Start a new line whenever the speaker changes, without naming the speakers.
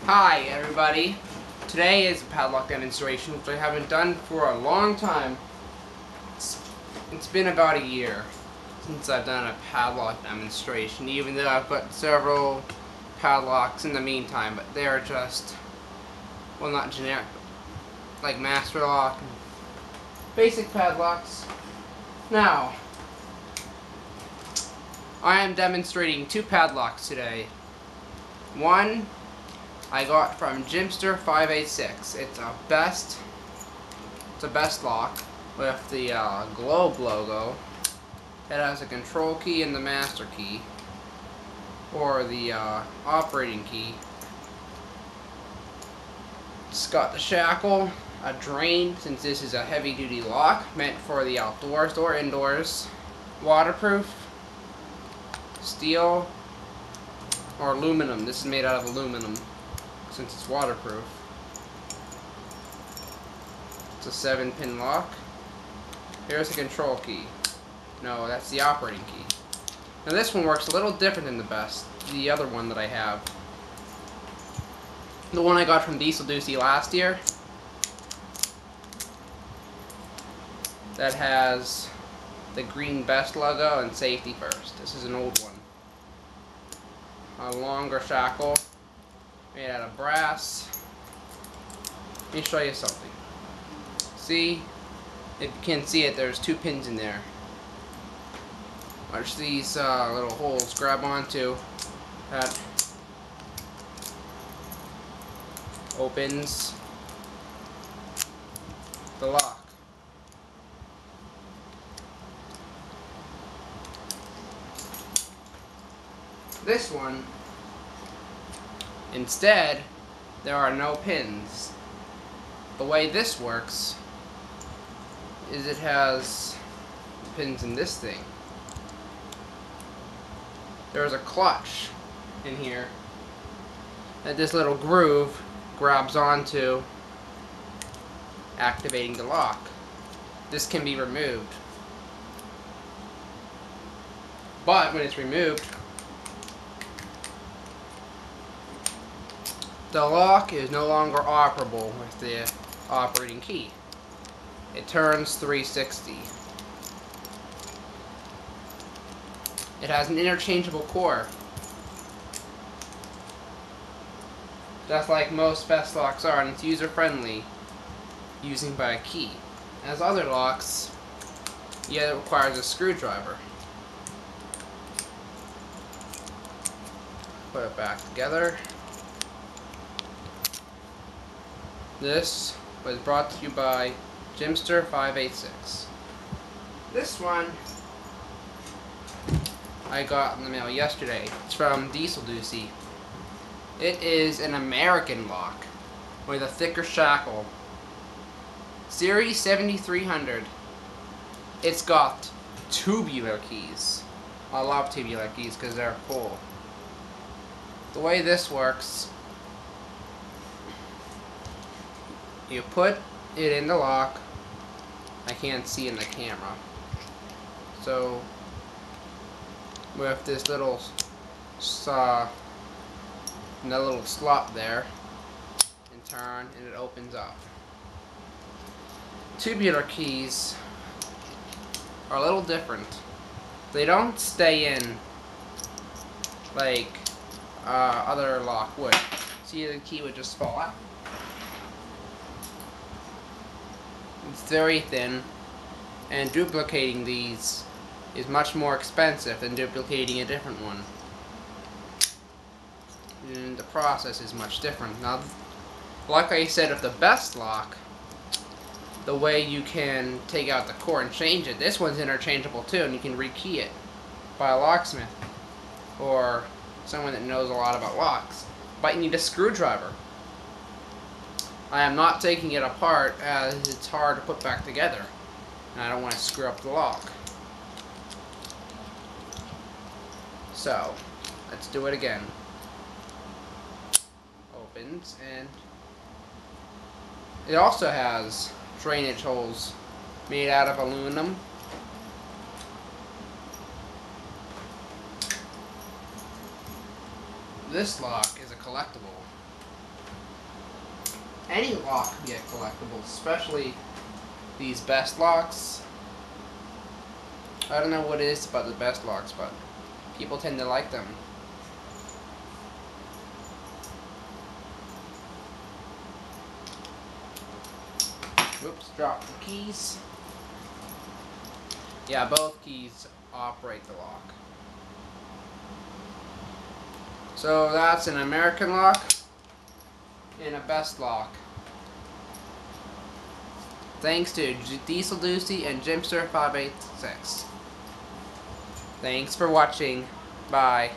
Hi everybody, today is a padlock demonstration which I haven't done for a long time. It's been about a year since I've done a padlock demonstration, even though I've got several padlocks in the meantime, but they're just, well, not generic, like master lock and basic padlocks. Now, I am demonstrating two padlocks today. One I got from Jimster586. It's a best lock with the globe logo. It has a control key and the master key, or the operating key. It's got the shackle, a drain, since this is a heavy-duty lock meant for the outdoors or indoors. Waterproof, steel, or aluminum. This is made out of aluminum, since it's waterproof. It's a 7-pin lock. Here's the control key. No, that's the operating key. Now this one works a little different than the other one that I have. The one I got from dieselducy last year. That has the green best logo and safety first. This is an old one. A longer shackle, made out of brass. Let me show you something. See, if you can't see it, there's 2 pins in there. Watch these little holes grab onto. That opens the lock. This one, instead, there are no pins. The way this works is it has pins in this thing. There's a clutch in here that this little groove grabs onto, activating the lock. This can be removed. But when it's removed, the lock is no longer operable with the operating key. It turns 360. It has an interchangeable core, just like most best locks are, and it's user-friendly using by a key. As other locks, yet it requires a screwdriver. Put it back together. This was brought to you by Jimster586. This one I got in the mail yesterday. It's from dieselducy. It is an American lock with a thicker shackle. Series 7300. It's got tubular keys. I love tubular keys because they're cool. The way this works, you put it in the lock. I can't see in the camera. So, with this little slot there, and turn, and it opens up. Tubular keys are a little different. They don't stay in like other lock would. See, the key would just fall out. It's very thin, and duplicating these is much more expensive than duplicating a different one. And the process is much different. Now, like I said, with the best lock, the way you can take out the core and change it, this one's interchangeable too, and you can rekey it by a locksmith or someone that knows a lot about locks. But you need a screwdriver. I am not taking it apart as it's hard to put back together, and I don't want to screw up the lock. So, let's do it again. Opens, and it also has drainage holes made out of aluminum. This lock is a collectible. any lock can be a collectible, especially these best locks. I don't know what it is about the best locks, but people tend to like them. Oops, dropped the keys. Yeah, both keys operate the lock. So that's an American lock and a best lock. Thanks to dieselducy and Jimster586. Thanks for watching. Bye.